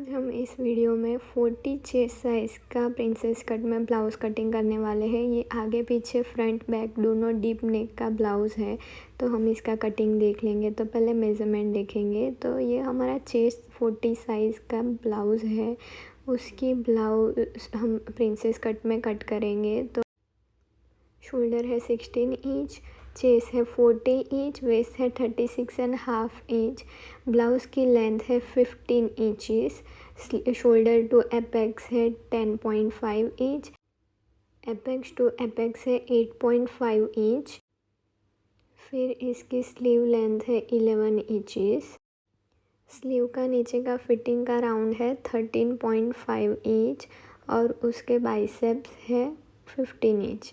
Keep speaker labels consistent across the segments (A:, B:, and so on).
A: आज हम इस वीडियो में 40 चेस्ट साइज़ का प्रिंसेस कट में ब्लाउज़ कटिंग करने वाले हैं। ये आगे पीछे फ्रंट बैक दोनों डीप नेक का ब्लाउज़ है, तो हम इसका कटिंग देख लेंगे। तो पहले मेज़रमेंट देखेंगे। तो ये हमारा चेस्ट 40 साइज़ का ब्लाउज़ है, उसकी ब्लाउज़ हम प्रिंसेस कट में कट करेंगे। तो शोल्डर है 16 इंच, चेस्ट है 40 इंच, वेस्ट है 36.5 इंच, ब्लाउज़ की लेंथ है 15 इंचेस, शोल्डर टू एपेक्स है 10.5 इंच, एपेक्स टू एपेक्स है 8.5 इंच। फिर इसकी स्लीव लेंथ है 11 इंचेस। स्लीव का नीचे का फिटिंग का राउंड है 13.5 इंच और उसके बाइसेप्स है 15 इंच।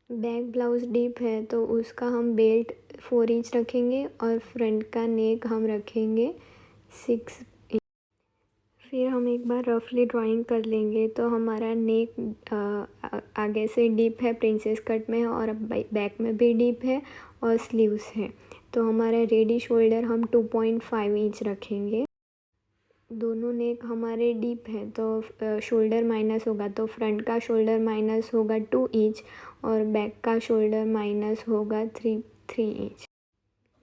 A: बैक ब्लाउज़ डीप है तो उसका हम बेल्ट 4 इंच रखेंगे और फ्रंट का नेक हम रखेंगे 6 इंच। फिर हम एक बार रफली ड्राइंग कर लेंगे। तो हमारा नेक आगे से डीप है, प्रिंसेस कट में है, और बैक में भी डीप है और स्लीव्स है। तो हमारा रेडी शोल्डर हम 2.5 इंच रखेंगे। दोनों नेक हमारे डीप है तो शोल्डर माइनस होगा, तो फ्रंट का शोल्डर माइनस होगा 2 इंच और बैक का शोल्डर माइनस होगा 3 इंच।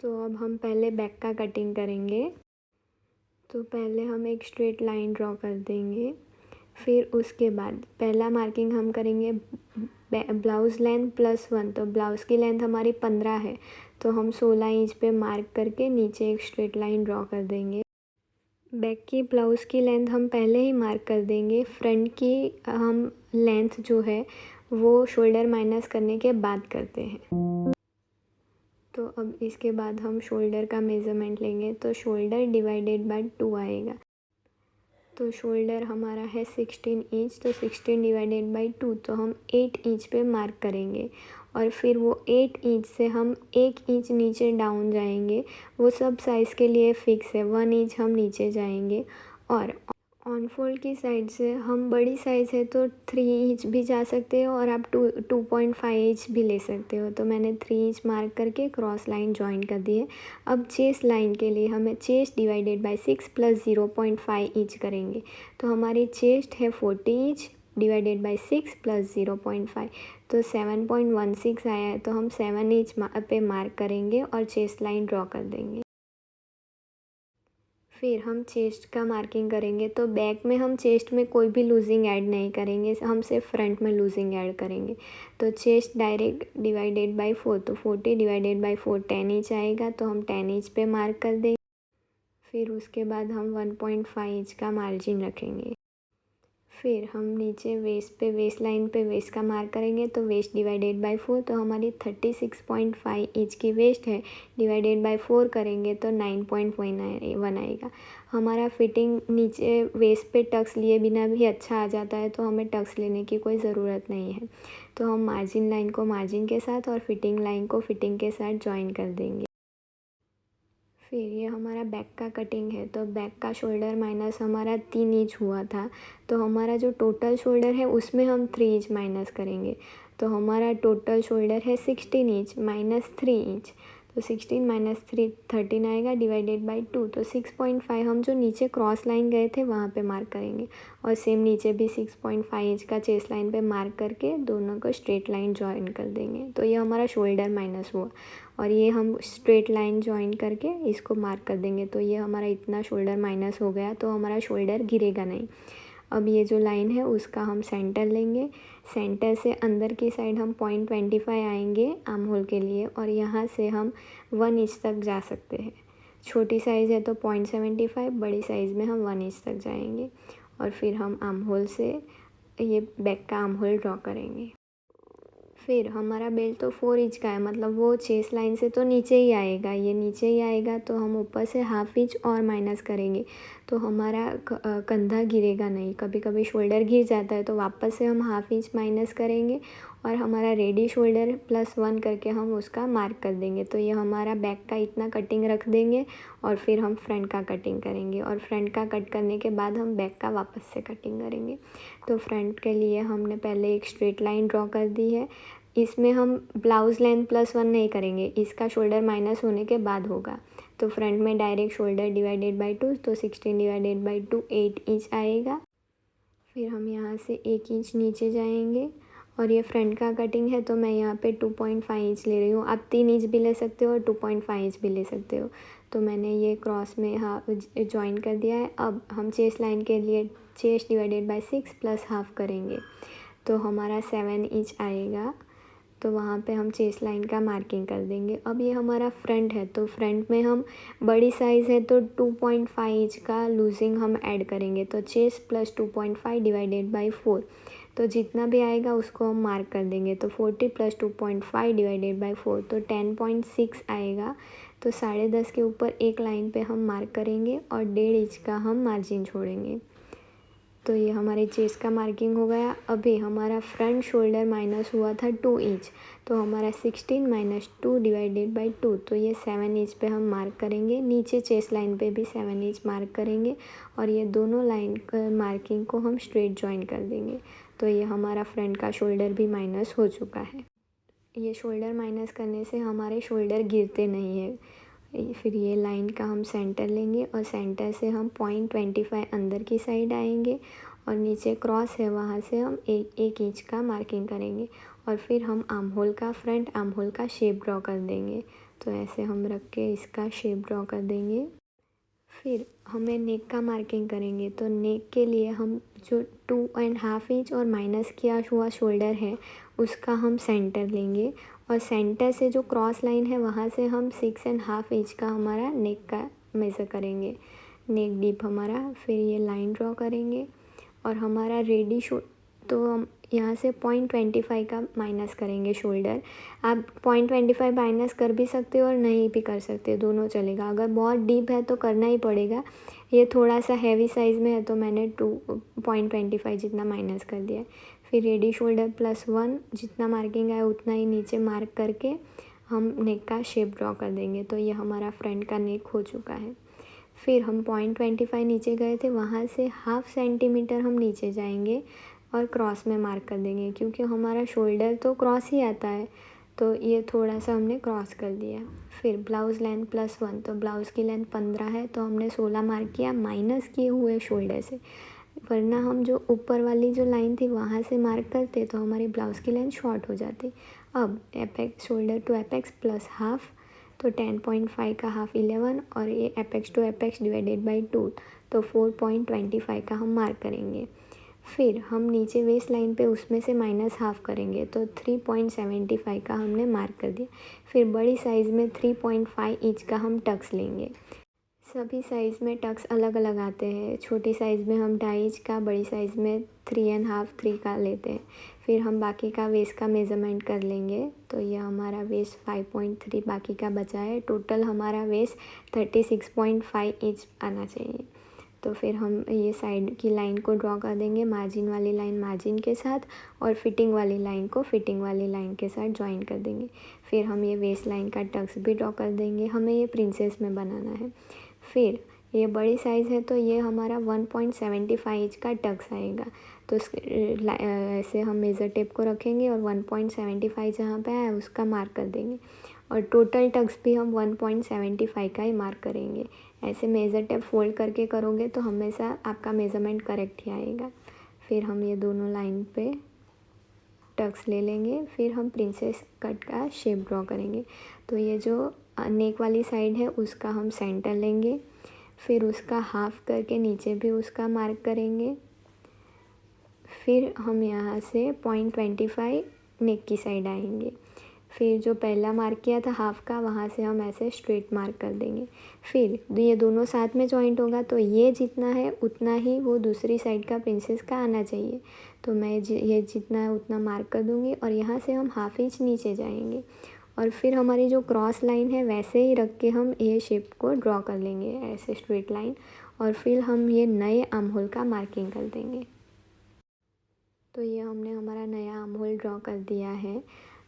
A: तो अब हम पहले बैक का कटिंग करेंगे। तो पहले हम एक स्ट्रेट लाइन ड्रॉ कर देंगे। फिर उसके बाद पहला मार्किंग हम करेंगे ब्लाउज़ लेंथ +1। तो ब्लाउज़ की लेंथ हमारी 15 है, तो हम 16 इंच पे मार्क करके नीचे एक स्ट्रेट लाइन ड्रॉ कर देंगे। बैक की ब्लाउज़ की लेंथ हम पहले ही मार्क कर देंगे। फ्रंट की हम लेंथ जो है वो शोल्डर माइनस करने के बाद करते हैं। तो अब इसके बाद हम शोल्डर का मेज़रमेंट लेंगे। तो शोल्डर डिवाइडेड बाय 2 आएगा। तो शोल्डर हमारा है 16 इंच, तो 16 डिवाइडेड बाय 2, तो हम 8 इंच पे मार्क करेंगे। और फिर वो 8 इंच से हम 1 इंच नीचे डाउन जाएंगे। वो सब साइज़ के लिए फ़िक्स है, 1 इंच हम नीचे जाएंगे। और ऑन फोल्ड की साइड से हम बड़ी साइज़ है तो 3 इंच भी जा सकते हो और आप 2.5 इंच भी ले सकते हो। तो मैंने 3 इंच मार्क करके क्रॉस लाइन जॉइन कर दी है। अब चेस्ट लाइन के लिए हमें चेस्ट डिवाइडेड बाय 6 + 0.5 इंच करेंगे। तो हमारी चेस्ट है 40 इंच डिवाइडेड बाय 6 + 0.5, तो 7.16 आया है। तो हम 7 इंच पे मार्क करेंगे और चेस्ट लाइन ड्रॉ कर देंगे। फिर हम चेस्ट का मार्किंग करेंगे। तो बैक में हम चेस्ट में कोई भी लूजिंग ऐड नहीं करेंगे, हम सिर्फ फ्रंट में लूजिंग ऐड करेंगे। तो चेस्ट डायरेक्ट डिवाइडेड बाय 4, तो 40 डिवाइडेड बाय 4 10 इंच आएगा, तो हम 10 इंच पे मार्क कर देंगे। फिर उसके बाद हम 1.5 इंच का मार्जिन रखेंगे। फिर हम नीचे वेस्ट लाइन पे वेस्ट का मार्क करेंगे। तो वेस्ट डिवाइडेड बाय 4, तो हमारी 36.5 इंच की वेस्ट है, डिवाइडेड बाय 4 करेंगे तो 9.1 आएगा। हमारा फिटिंग नीचे वेस्ट पे टक्स लिए बिना भी अच्छा आ जाता है, तो हमें टक्स लेने की कोई ज़रूरत नहीं है। तो हम मार्जिन लाइन को मार्जिन के साथ और फिटिंग लाइन को फिटिंग के साथ जॉइन कर देंगे। फिर ये हमारा बैक का कटिंग है। तो बैक का शोल्डर माइनस हमारा 3 इंच हुआ था, तो हमारा जो टोटल शोल्डर है उसमें हम 3 इंच माइनस करेंगे। तो हमारा टोटल शोल्डर है 16 इंच -3 इंच, तो 16 - 3 13 आएगा, डिवाइडेड बाय 2, तो 6.5 हम जो नीचे क्रॉस लाइन गए थे वहाँ पे मार्क करेंगे। और सेम नीचे भी 6.5 इंच का चेस्ट लाइन पे मार्क करके दोनों को स्ट्रेट लाइन जॉइन कर देंगे। तो ये हमारा शोल्डर माइनस हुआ और ये हम स्ट्रेट लाइन जॉइन करके इसको मार्क कर देंगे। तो ये हमारा इतना शोल्डर माइनस हो गया, तो हमारा शोल्डर गिरेगा नहीं। अब ये जो लाइन है उसका हम सेंटर लेंगे। सेंटर से अंदर की साइड हम 0.25 आएंगे आर्म होल के लिए, और यहाँ से हम 1 इंच तक जा सकते हैं। छोटी साइज़ है तो 0.75, बड़ी साइज़ में हम 1 इंच तक जाएंगे। और फिर हम आर्म होल से ये बैक का आर्म होल ड्रॉ करेंगे। फिर हमारा बेल्ट तो 4 इंच का है, मतलब वो चेस्ट लाइन से तो नीचे ही आएगा, ये नीचे ही आएगा, तो हम ऊपर से ½ इंच और माइनस करेंगे। तो हमारा कंधा गिरेगा नहीं। कभी कभी शोल्डर गिर जाता है, तो वापस से हम ½ इंच माइनस करेंगे और हमारा रेडी शोल्डर +1 करके हम उसका मार्क कर देंगे। तो ये हमारा बैक का इतना कटिंग रख देंगे और फिर हम फ्रंट का कटिंग करेंगे, और फ्रंट का कट करने के बाद हम बैक का वापस से कटिंग करेंगे। तो फ्रंट के लिए हमने पहले एक स्ट्रेट लाइन ड्रॉ कर दी है। इसमें हम ब्लाउज़ लेंथ +1 नहीं करेंगे, इसका शोल्डर माइनस होने के बाद होगा। तो फ्रंट में डायरेक्ट शोल्डर डिवाइडेड बाय 2, तो 16 डिवाइडेड बाय 2 8 इंच आएगा। फिर हम यहाँ से 1 इंच नीचे जाएंगे और ये फ्रंट का कटिंग है तो मैं यहाँ पे 2.5 इंच ले रही हूँ। आप 3 इंच भी ले सकते हो और 2.5 इंच भी ले सकते हो। तो मैंने ये क्रॉस में जॉइन कर दिया है। अब हम चेस्ट लाइन के लिए chest divided by 6 plus half करेंगे तो हमारा 7 इंच आएगा। तो वहाँ पे हम चेस्ट लाइन का मार्किंग कर देंगे। अब ये हमारा फ्रंट है तो फ्रंट में हम बड़ी साइज़ है तो 2.5 इंच का लूजिंग हम ऐड करेंगे। तो चेस्ट प्लस 2.5 डिवाइडेड बाय 4, तो जितना भी आएगा उसको हम मार्क कर देंगे। तो 40 प्लस 2.5 डिवाइडेड बाय 4 तो 10.6 आएगा। तो 10.5 के ऊपर एक लाइन पे हम मार्क करेंगे और 1.5 इंच का हम मार्जिन छोड़ेंगे। तो ये हमारे चेस्ट का मार्किंग हो गया। अभी हमारा फ्रंट शोल्डर माइनस हुआ था 2 इंच, तो हमारा 16 माइनस 2 डिवाइडेड बाय 2, तो ये 7 इंच पे हम मार्क करेंगे। नीचे चेस्ट लाइन पे भी 7 इंच मार्क करेंगे और ये दोनों लाइन मार्किंग को हम स्ट्रेट जॉइन कर देंगे। तो ये हमारा फ्रंट का शोल्डर भी माइनस हो चुका है। ये शोल्डर माइनस करने से हमारे शोल्डर गिरते नहीं है। फिर ये लाइन का हम सेंटर लेंगे और सेंटर से हम 0.25 अंदर की साइड आएंगे और नीचे क्रॉस है वहाँ से हम एक इंच का मार्किंग करेंगे और फिर हम आर्म होल का फ्रंट आर्म होल का शेप ड्रॉ कर देंगे। तो ऐसे हम रख के इसका शेप ड्रॉ कर देंगे। फिर हमें नेक का मार्किंग करेंगे। तो नेक के लिए हम जो 2.5 इंच और माइनस किया हुआ शोल्डर है उसका हम सेंटर लेंगे और सेंटर से जो क्रॉस लाइन है वहाँ से हम 6.5 इंच का हमारा नेक का मेज़र करेंगे, नेक डीप हमारा। फिर ये लाइन ड्रॉ करेंगे और हमारा रेडी तो हम यहाँ से 0.25 का माइनस करेंगे शोल्डर। आप 0.25 माइनस कर भी सकते हो और नहीं भी कर सकते, दोनों चलेगा। अगर बहुत डीप है तो करना ही पड़ेगा। ये थोड़ा सा हैवी साइज़ में है तो मैंने 2.25 जितना माइनस कर दिया है। फिर रेडी शोल्डर +1 जितना मार्किंग है उतना ही नीचे मार्क करके हम नेक का शेप ड्रॉ कर देंगे। तो ये हमारा फ्रंट का नेक हो चुका है। फिर हम 0.25 नीचे गए थे, वहाँ से 1/2 सेंटीमीटर हम नीचे जाएंगे और क्रॉस में मार्क कर देंगे, क्योंकि हमारा शोल्डर तो क्रॉस ही आता है तो ये थोड़ा सा हमने क्रॉस कर दिया। फिर ब्लाउज़ लेंथ +1, तो ब्लाउज़ की लेंथ 15 है तो हमने 16 मार्क किया माइनस किए हुए शोल्डर से, वरना हम जो ऊपर वाली जो लाइन थी वहाँ से मार्क करते तो हमारी ब्लाउज़ की लेंथ शॉर्ट हो जाती। अब एपेक्स शोल्डर टू एपेक्स +1/2, तो 10.5 का हाफ 11 और ये apex to apex divided by 2, तो 4.25 का हम मार्क करेंगे। फिर हम नीचे वेस्ट लाइन पे उसमें से -1/2 करेंगे तो 3.75 का हमने मार्क कर दिया। फिर बड़ी साइज़ में 3.5 इंच का हम टक्स लेंगे। सभी साइज़ में टक्स अलग अलग आते हैं। छोटी साइज़ में हम 2.5 इंच का, बड़ी साइज़ में 3.5 का लेते हैं। फिर हम बाकी का वेस्ट का मेज़रमेंट कर लेंगे। तो ये हमारा वेस्ट 5.3 बाकी का बचा है। टोटल हमारा वेस्ट 36.5 इंच आना चाहिए। तो फिर हम ये साइड की लाइन को ड्रॉ कर देंगे, मार्जिन वाली लाइन मार्जिन के साथ और फिटिंग वाली लाइन को फिटिंग वाली लाइन के साथ ज्वाइन कर देंगे। फिर हम ये वेस्ट लाइन का टक्स भी ड्रॉ कर देंगे। हमें ये प्रिंसेस में बनाना है। फिर ये बड़ी साइज़ है तो ये हमारा 1.75 इंच का टक्स आएगा। तो ऐसे हम मेज़र टेप को रखेंगे और 1.75 जहाँ पे आया उसका मार्क कर देंगे और टोटल टक्स भी हम 1.75 का ही मार्क करेंगे। ऐसे मेज़र टेप फोल्ड करके करोगे तो हमेशा आपका मेज़रमेंट करेक्ट ही आएगा। फिर हम ये दोनों लाइन पे टक्स ले लेंगे। फिर हम प्रिंसेस कट का शेप ड्रॉ करेंगे। तो ये जो नेक वाली साइड है उसका हम सेंटर लेंगे, फिर उसका हाफ करके नीचे भी उसका मार्क करेंगे। फिर हम यहाँ से 0.25 नेक की साइड आएंगे। फिर जो पहला मार्क किया था हाफ का वहाँ से हम ऐसे स्ट्रेट मार्क कर देंगे। फिर ये दोनों साथ में जॉइंट होगा तो ये जितना है उतना ही वो दूसरी साइड का प्रिंसेस का आना चाहिए। तो मैं ये जितना है उतना मार्क कर दूँगी और यहाँ से हम 1/2 इंच नीचे जाएंगे और फिर हमारी जो क्रॉस लाइन है वैसे ही रख के हम ये शेप को ड्रॉ कर लेंगे, ऐसे स्ट्रेट लाइन। और फिर हम ये नए आर्म होल का मार्किंग कर देंगे। तो ये हमने हमारा नया आर्म होल ड्रॉ कर दिया है।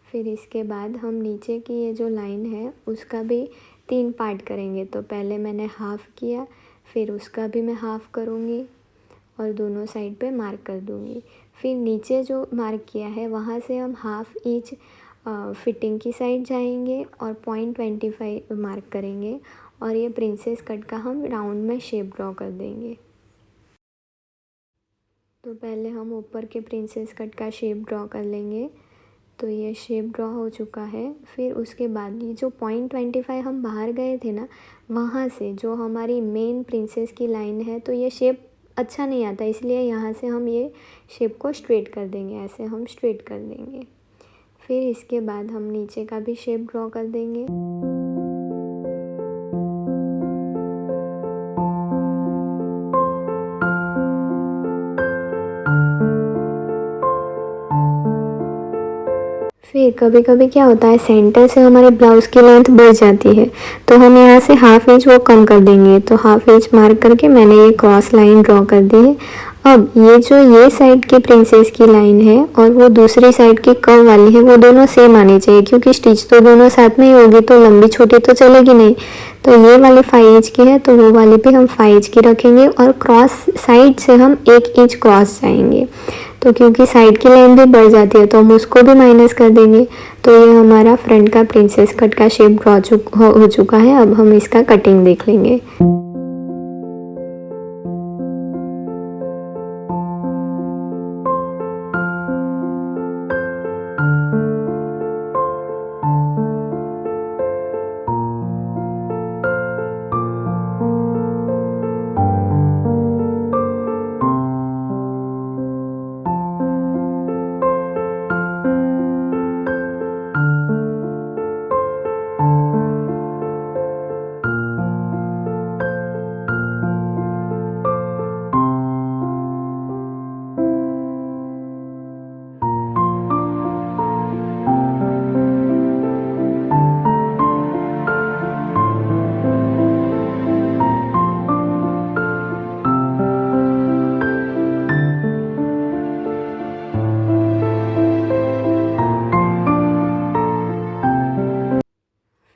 A: फिर इसके बाद हम नीचे की ये जो लाइन है उसका भी 3 पार्ट करेंगे। तो पहले मैंने हाफ़ किया, फिर उसका भी मैं हाफ़ करूँगी और दोनों साइड पे मार्क कर दूँगी। फिर नीचे जो मार्क किया है वहाँ से हम 1/2 इंच फिटिंग की साइड जाएंगे और 0.25 मार्क करेंगे और ये प्रिंसेस कट का हम राउंड में शेप ड्रॉ कर देंगे। तो पहले हम ऊपर के प्रिंसेस कट का शेप ड्रॉ कर लेंगे। तो ये शेप ड्रॉ हो चुका है। फिर उसके बाद ये जो पॉइंट 25 हम बाहर गए थे ना, वहाँ से जो हमारी मेन प्रिंसेस की लाइन है, तो ये शेप अच्छा नहीं आता, इसलिए यहाँ से हम ये शेप को स्ट्रेट कर देंगे। ऐसे हम स्ट्रेट कर देंगे। फिर इसके बाद हम नीचे का भी शेप ड्रॉ कर देंगे। फिर कभी कभी क्या होता है, सेंटर से हमारे ब्लाउज़ की लेंथ बढ़ जाती है, तो हम यहाँ से हाफ इंच वो कम कर देंगे। तो हाफ इंच मार्क करके मैंने ये क्रॉस लाइन ड्रॉ कर दी है। अब ये साइड की प्रिंसेस की लाइन है और वो दूसरी साइड की कर्व वाली है, वो दोनों सेम आनी चाहिए, क्योंकि स्टिच तो दोनों साथ में ही होगी, तो लंबी छोटी तो चलेगी नहीं। तो ये वाली 5 इंच की है, तो वो वाली भी हम 5 इंच की रखेंगे और क्रॉस साइड से हम 1 इंच क्रॉस जाएंगे। तो क्योंकि साइड की लाइन भी बढ़ जाती है, तो हम उसको भी माइनस कर देंगे। तो ये हमारा फ्रंट का प्रिंसेस कट का शेप ड्रॉ हो चुका है। अब हम इसका कटिंग देख लेंगे।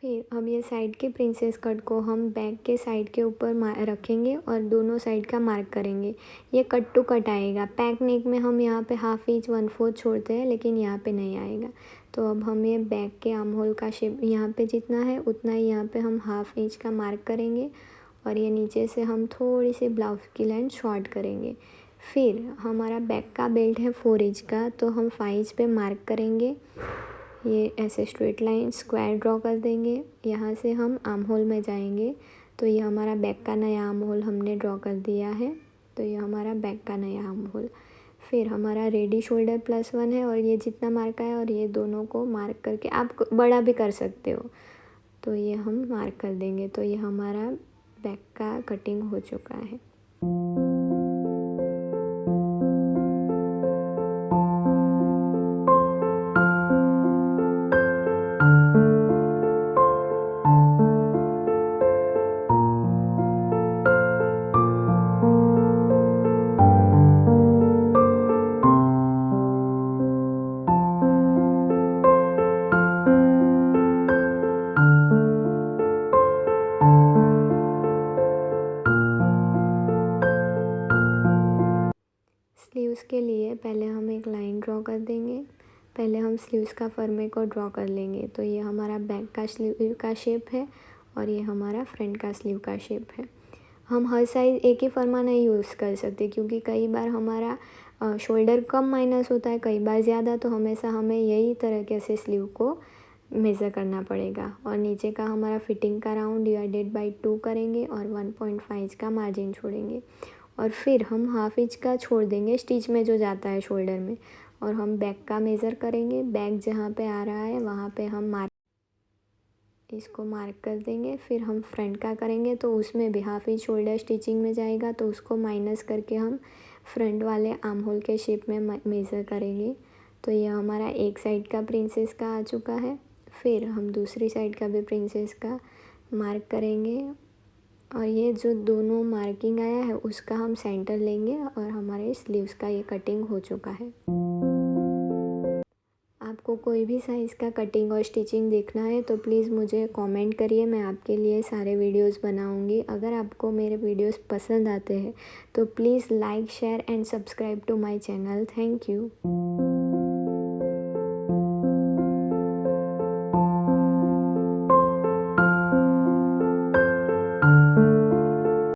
A: फिर अब ये साइड के प्रिंसेस कट को हम बैक के साइड के ऊपर रखेंगे और दोनों साइड का मार्क करेंगे। ये कट टू कट आएगा। पैक नेक में हम यहाँ पे हाफ इंच 1/4 छोड़ते हैं, लेकिन यहाँ पे नहीं आएगा। तो अब हम ये बैक के आर्म होल का शेप यहाँ पे जितना है उतना ही यहाँ पे हम हाफ इंच का मार्क करेंगे और ये नीचे से हम थोड़ी सी ब्लाउज की लाइन शॉर्ट करेंगे। फिर हमारा बैक का बेल्ट है 4 इंच का, तो हम 5 इंच पे मार्क करेंगे। ये ऐसे स्ट्रेट लाइन स्क्वायर ड्रॉ कर देंगे। यहाँ से हम आर्म होल में जाएंगे। तो ये हमारा बैक का नया आर्म होल हमने ड्रॉ कर दिया है। तो ये हमारा बैक का नया आर्म होल। फिर हमारा रेडी शोल्डर +1 है और ये जितना मार्क है, और ये दोनों को मार्क करके आप बड़ा भी कर सकते हो। तो ये हम मार्क कर देंगे। तो ये हमारा बैक का कटिंग हो चुका है। स्लीव्स के लिए पहले हम एक लाइन ड्रॉ कर देंगे। पहले हम स्लीव्स का फर्मे को ड्रॉ कर लेंगे। तो ये हमारा बैक का स्लीव का शेप है और ये हमारा फ्रंट का स्लीव का शेप है। हम हर साइज़ एक ही फर्मा नहीं यूज़ कर सकते, क्योंकि कई बार हमारा शोल्डर कम माइनस होता है, कई बार ज़्यादा। तो हमेशा हमें यही तरीके से स्लीव को मेज़र करना पड़ेगा। और नीचे का हमारा फिटिंग का राउंड डिवाइडेड बाई 2 करेंगे और 1.5 का मार्जिन छोड़ेंगे। और फिर हम हाफ इंच का छोड़ देंगे स्टिच में जो जाता है शोल्डर में, और हम बैक का मेज़र करेंगे। बैक जहाँ पे आ रहा है वहाँ पे हम इसको मार्क कर देंगे। फिर हम फ्रंट का करेंगे, तो उसमें भी हाफ इंच शोल्डर स्टिचिंग में जाएगा, तो उसको माइनस करके हम फ्रंट वाले आर्म होल के शेप में मेज़र करेंगे। तो ये हमारा एक साइड का प्रिंसेस का आ चुका है। फिर हम दूसरी साइड का भी प्रिंसेस का मार्क करेंगे और ये जो दोनों मार्किंग आया है उसका हम सेंटर लेंगे और हमारे स्लीव्स का ये कटिंग हो चुका है। आपको कोई भी साइज़ का कटिंग और स्टिचिंग देखना है तो प्लीज़ मुझे कमेंट करिए, मैं आपके लिए सारे वीडियोस बनाऊंगी। अगर आपको मेरे वीडियोस पसंद आते हैं तो please like share and subscribe to my channel. Thank you.